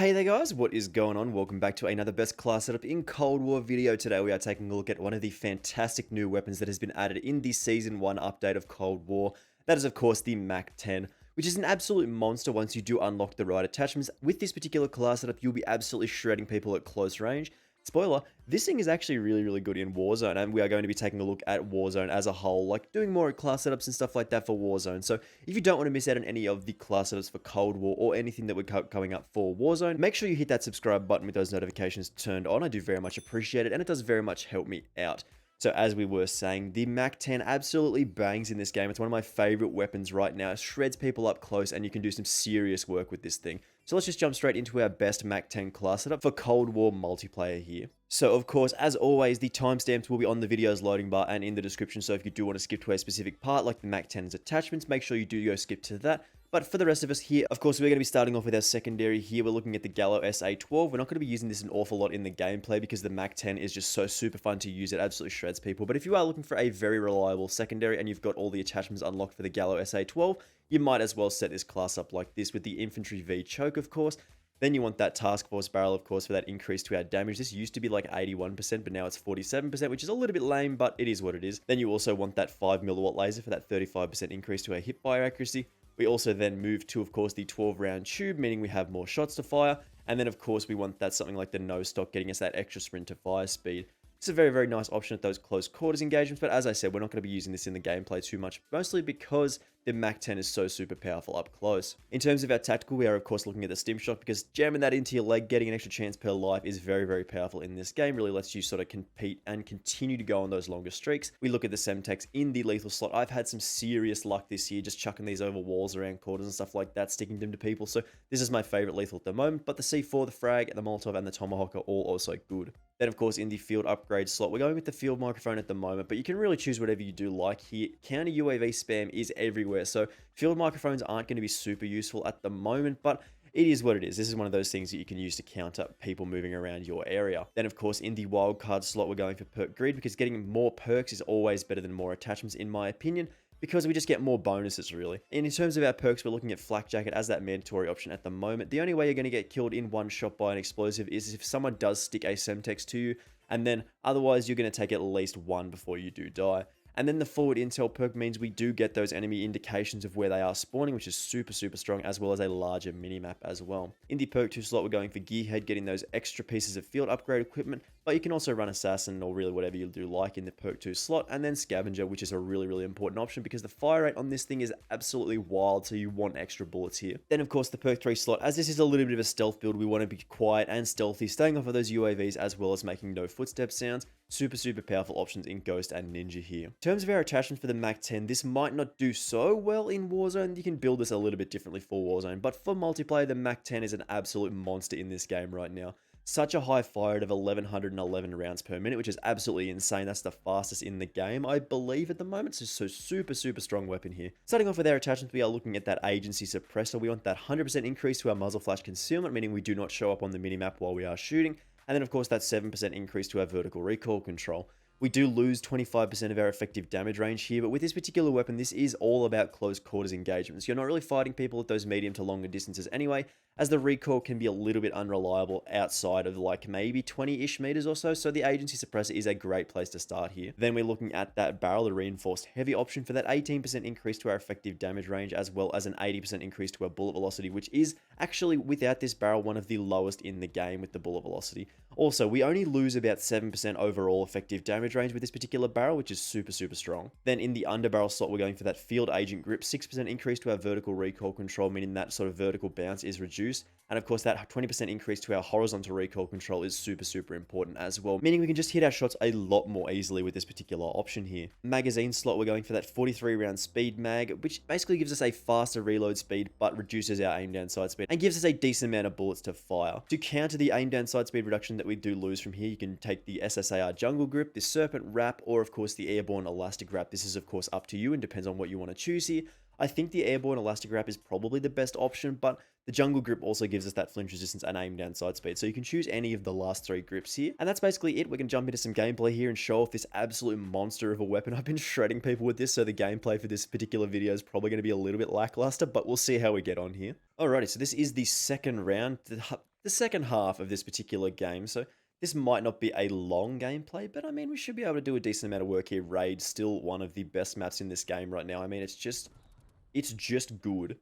Hey there guys, what is going on? Welcome back to another best class setup in Cold War video. Today we are taking a look at one of the fantastic new weapons that has been added in the Season 1 update of Cold War. That is of course the MAC-10, which is an absolute monster once you do unlock the right attachments. With this particular class setup, you'll be absolutely shredding people at close range. Spoiler, this thing is actually really good in Warzone, and we are going to be taking a look at Warzone as a whole, like doing more class setups and stuff like that for Warzone. So if you don't want to miss out on any of the class setups for Cold War or anything that we're coming up for Warzone, make sure you hit that subscribe button with those notifications turned on. I do very much appreciate it, and it does very much help me out. So as we were saying, the MAC-10 absolutely bangs in this game. It's one of my favorite weapons right now. It shreds people up close, and you can do some serious work with this thing. So let's just jump straight into our best MAC-10 class setup for Cold War multiplayer here. So of course, as always, the timestamps will be on the video's loading bar and in the description. So if you do want to skip to a specific part like the MAC-10's attachments, make sure you do go skip to that. But for the rest of us here, of course, we're going to be starting off with our secondary here. We're looking at the Gallo SA-12. We're not going to be using this an awful lot in the gameplay because the MAC-10 is just so super fun to use. It absolutely shreds people. But if you are looking for a very reliable secondary and you've got all the attachments unlocked for the Gallo SA-12, you might as well set this class up like this with the Infantry V choke, of course. Then you want that Task Force barrel, of course, for that increase to our damage. This used to be like 81%, but now it's 47%, which is a little bit lame, but it is what it is. Then you also want that 5 mW laser for that 35% increase to our hip fire accuracy. We also then move to, of course, the 12-round tube, meaning we have more shots to fire. And then, of course, we want that something like the no stock, getting us that extra sprint to fire speed. It's a very nice option at those close quarters engagements, but as I said, we're not going to be using this in the gameplay too much, mostly because the MAC-10 is so super powerful up close. In terms of our tactical, we are of course looking at the stim shot because jamming that into your leg, getting an extra chance per life is very powerful in this game. Really lets you sort of compete and continue to go on those longer streaks. We look at the Semtex in the lethal slot. I've had some serious luck this year just chucking these over walls around quarters and stuff like that, sticking them to people. So this is my favorite lethal at the moment, but the C4, the Frag, the Molotov, and the Tomahawk are all also good. Then of course in the field upgrade slot, we're going with the field microphone at the moment, but you can really choose whatever you do like here. Counter UAV spam is everywhere, so field microphones aren't going to be super useful at the moment, but it is what it is. This is one of those things that you can use to counter people moving around your area. Then of course in the wildcard slot, we're going for perk grid because getting more perks is always better than more attachments in my opinion, because we just get more bonuses really. And in terms of our perks, we're looking at Flak Jacket as that mandatory option at the moment. The only way you're going to get killed in one shot by an explosive is if someone does stick a Semtex to you, and then otherwise you're going to take at least one before you do die. And then the forward intel perk means we do get those enemy indications of where they are spawning, which is super strong, as well as a larger minimap as well. In the perk 2 slot, we're going for Gearhead, getting those extra pieces of field upgrade equipment, but you can also run Assassin or really whatever you do like in the perk 2 slot, and then Scavenger, which is a really important option because the fire rate on this thing is absolutely wild, so you want extra bullets here. Then of course the perk 3 slot, as this is a little bit of a stealth build, we want to be quiet and stealthy, staying off of those UAVs as well as making no footstep sounds. Super powerful options in Ghost and Ninja here. In terms of our attachments for the MAC-10, this might not do so well in Warzone. You can build this a little bit differently for Warzone, but for multiplayer, the MAC-10 is an absolute monster in this game right now. Such a high fire rate of 1111 rounds per minute, which is absolutely insane. That's the fastest in the game, I believe, at the moment. So super strong weapon here. Starting off with our attachments, we are looking at that Agency Suppressor. We want that 100% increase to our muzzle flash concealment, meaning we do not show up on the minimap while we are shooting. And then of course that 7% increase to our vertical recoil control. We do lose 25% of our effective damage range here, but with this particular weapon, this is all about close quarters engagements. You're not really fighting people at those medium to longer distances anyway, as the recoil can be a little bit unreliable outside of like maybe 20-ish meters or so, so the Agency Suppressor is a great place to start here. Then we're looking at that barrel, the reinforced heavy option for that 18% increase to our effective damage range, as well as an 80% increase to our bullet velocity, which is actually, without this barrel, one of the lowest in the game with the bullet velocity. Also, we only lose about 7% overall effective damage range with this particular barrel, which is super strong. Then in the underbarrel slot, we're going for that Field Agent Grip, 6% increase to our vertical recoil control, meaning that sort of vertical bounce is reduced. And of course, that 20% increase to our horizontal recoil control is super important as well, meaning we can just hit our shots a lot more easily with this particular option here. Magazine slot, we're going for that 43 round speed mag, which basically gives us a faster reload speed, but reduces our aim down sight speed and gives us a decent amount of bullets to fire. To counter the aim down sight speed reduction that we do lose from here, you can take the SSAR Jungle Grip, the Serpent Wrap, or of course the Airborne Elastic Wrap. This is of course up to you and depends on what you want to choose here. I think the Airborne Elastic Wrap is probably the best option, but the Jungle Grip also gives us that flinch resistance and aim down sight speed, so you can choose any of the last 3 grips here. And that's basically it. We can jump into some gameplay here and show off this absolute monster of a weapon. I've been shredding people with this, so the gameplay for this particular video is probably going to be a little bit lackluster, but we'll see how we get on here. Alrighty, so this is the second round. the second half of this particular game, so this might not be a long gameplay, but I mean, we should be able to do a decent amount of work here. Raid, still one of the best maps in this game right now. I mean, it's just good.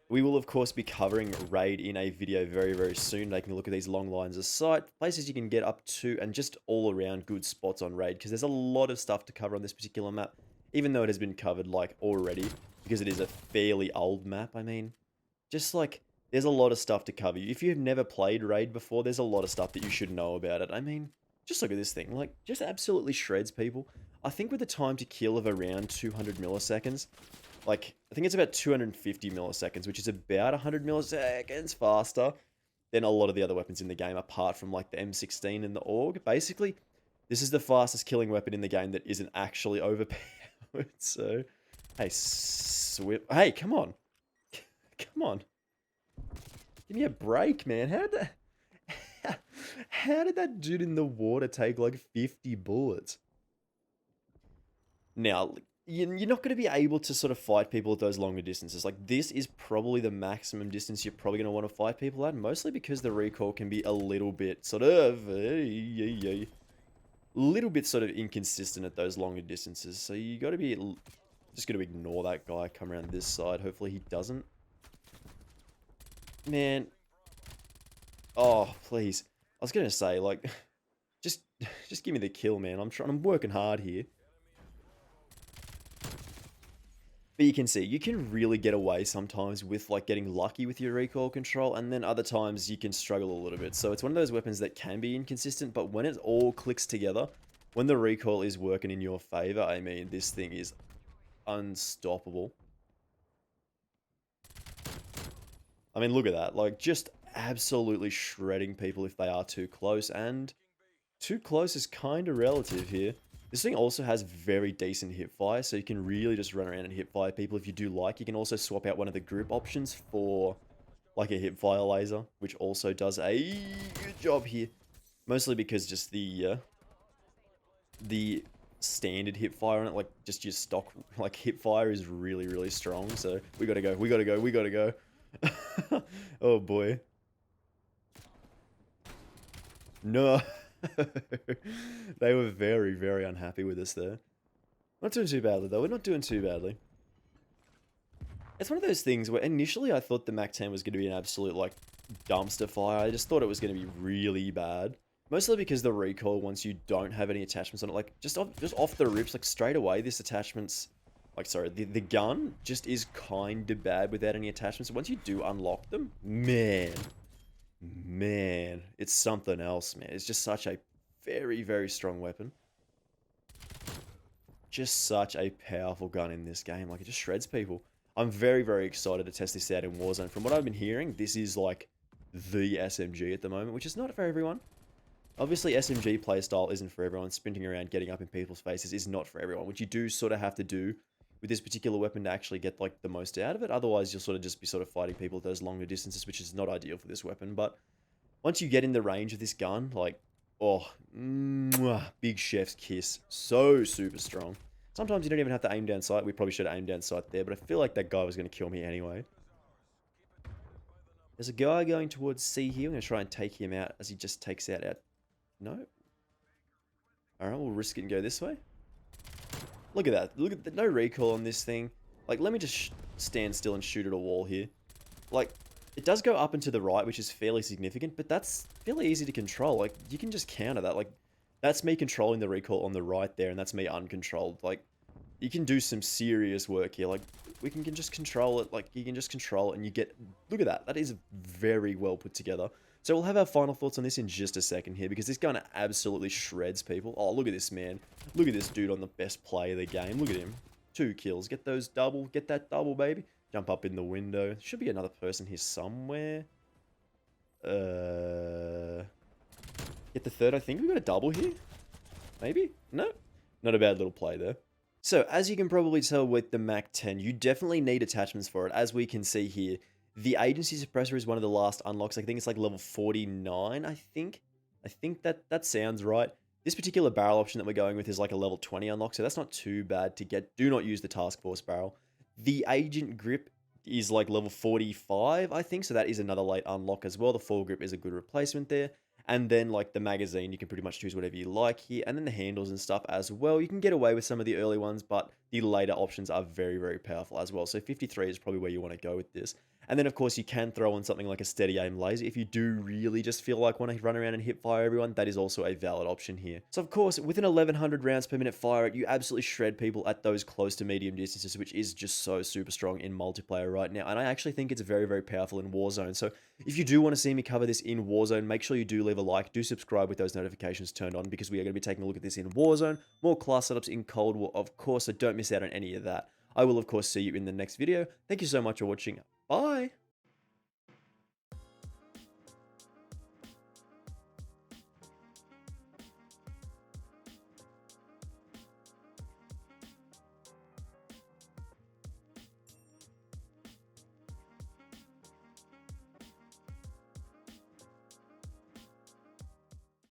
We will, of course, be covering Raid in a video very, very soon, taking a look at these long lines of sight, places you can get up to, and just all around good spots on Raid, because there's a lot of stuff to cover on this particular map, even though it has been covered, like, already, because it is a fairly old map. I mean, just, like, there's a lot of stuff to cover. If you've never played Raid before, there's a lot of stuff that you should know about it. I mean, just look at this thing. Like, just absolutely shreds people. I think with the time to kill of around 200 milliseconds, like, I think it's about 250 milliseconds, which is about 100 milliseconds faster than a lot of the other weapons in the game, apart from, like, the M16 and the AUG. Basically, this is the fastest killing weapon in the game that isn't actually overpowered. So, hey, hey, come on. Come on. Give me a break, man. How did that dude in the water take, like, 50 bullets? Now, you're not going to be able to sort of fight people at those longer distances. Like, this is probably the maximum distance you're probably going to want to fight people at, mostly because the recoil can be a little bit sort of, little bit sort of inconsistent at those longer distances. So you got to be just going to ignore that guy come around this side. Hopefully he doesn't. Man. Oh, please. I was going to say, like, just give me the kill, man. I'm working hard here. But you can see, you can really get away sometimes with, like, getting lucky with your recoil control, and then other times you can struggle a little bit. So it's one of those weapons that can be inconsistent, but when it all clicks together, when the recoil is working in your favor, I mean, this thing is unstoppable. I mean, look at that. Like, just absolutely shredding people if they are too close, and too close is kind of relative here. This thing also has very decent hipfire, so you can really just run around and hipfire people if you do like. You can also swap out one of the group options for, like, a hipfire laser, which also does a good job here. Mostly because just the standard hipfire on it, like, just your stock, like, hipfire is really, really strong. So, we gotta go, we gotta go, we gotta go. Oh, boy. No. They were very, very unhappy with us there. Not doing too badly, though. We're not doing too badly. It's one of those things where initially I thought the MAC-10 was going to be an absolute, like, dumpster fire. I just thought it was going to be really bad. Mostly because the recoil, once you don't have any attachments on it, like, just off the rips, like, straight away, this attachment's... Like, sorry, the gun just is kind of bad without any attachments. Once you do unlock them, man, it's something else, man. It's just such a very, very strong weapon. Just such a powerful gun in this game. Like, it just shreds people. I'm very, very excited to test this out in Warzone. From what I've been hearing, this is, like, the SMG at the moment, which is not for everyone. Obviously, SMG playstyle isn't for everyone. Sprinting around, getting up in people's faces is not for everyone, which you do sort of have to do with this particular weapon to actually get, like, the most out of it. Otherwise, you'll sort of just be sort of fighting people at those longer distances, which is not ideal for this weapon. But once you get in the range of this gun, like, oh, big chef's kiss. So super strong. Sometimes you don't even have to aim down sight. We probably should have aimed down sight there, but I feel like that guy was going to kill me anyway. There's a guy going towards C here. I'm going to try and take him out as he just takes out our... No? Alright, we'll risk it and go this way. Look at that. Look at the no recoil on this thing. Like, let me just stand still and shoot at a wall here. Like, it does go up and to the right, which is fairly significant, but that's fairly easy to control. Like, you can just counter that. Like, that's me controlling the recoil on the right there, and that's me uncontrolled. Like, you can do some serious work here. Like, we can just control it. Like, you can just control it, and you get... Look at that. That is very well put together. So we'll have our final thoughts on this in just a second here, because this gun absolutely shreds people. Oh, look at this, man. Look at this dude on the best play of the game. Look at him. 2 kills. Get those double. Get that double, baby. Jump up in the window. There should be another person here somewhere. Get the third, I think. We got a double here? Maybe? No? Not a bad little play there. So, as you can probably tell with the MAC-10, you definitely need attachments for it. As we can see here, the Agency Suppressor is one of the last unlocks. I think it's like level 49, I think. I think that sounds right. This particular barrel option that we're going with is like a level 20 unlock, so that's not too bad to get. Do not use the Task Force barrel. The Agent Grip is like level 45, I think. So that is another late unlock as well. The foregrip is a good replacement there. And then like the magazine, you can pretty much choose whatever you like here. And then the handles and stuff as well. You can get away with some of the early ones, but the later options are very, very powerful as well. So 53 is probably where you want to go with this. And then, of course, you can throw on something like a steady aim laser. If you do really just feel like want to run around and hip fire everyone, that is also a valid option here. So, of course, with an 1100 rounds per minute fire rate, you absolutely shred people at those close to medium distances, which is just so super strong in multiplayer right now. And I actually think it's very, very powerful in Warzone. So, if you do want to see me cover this in Warzone, make sure you do leave a like, do subscribe with those notifications turned on, because we are going to be taking a look at this in Warzone, more class setups in Cold War, of course, so don't miss out on any of that. I will, of course, see you in the next video. Thank you so much for watching. Bye!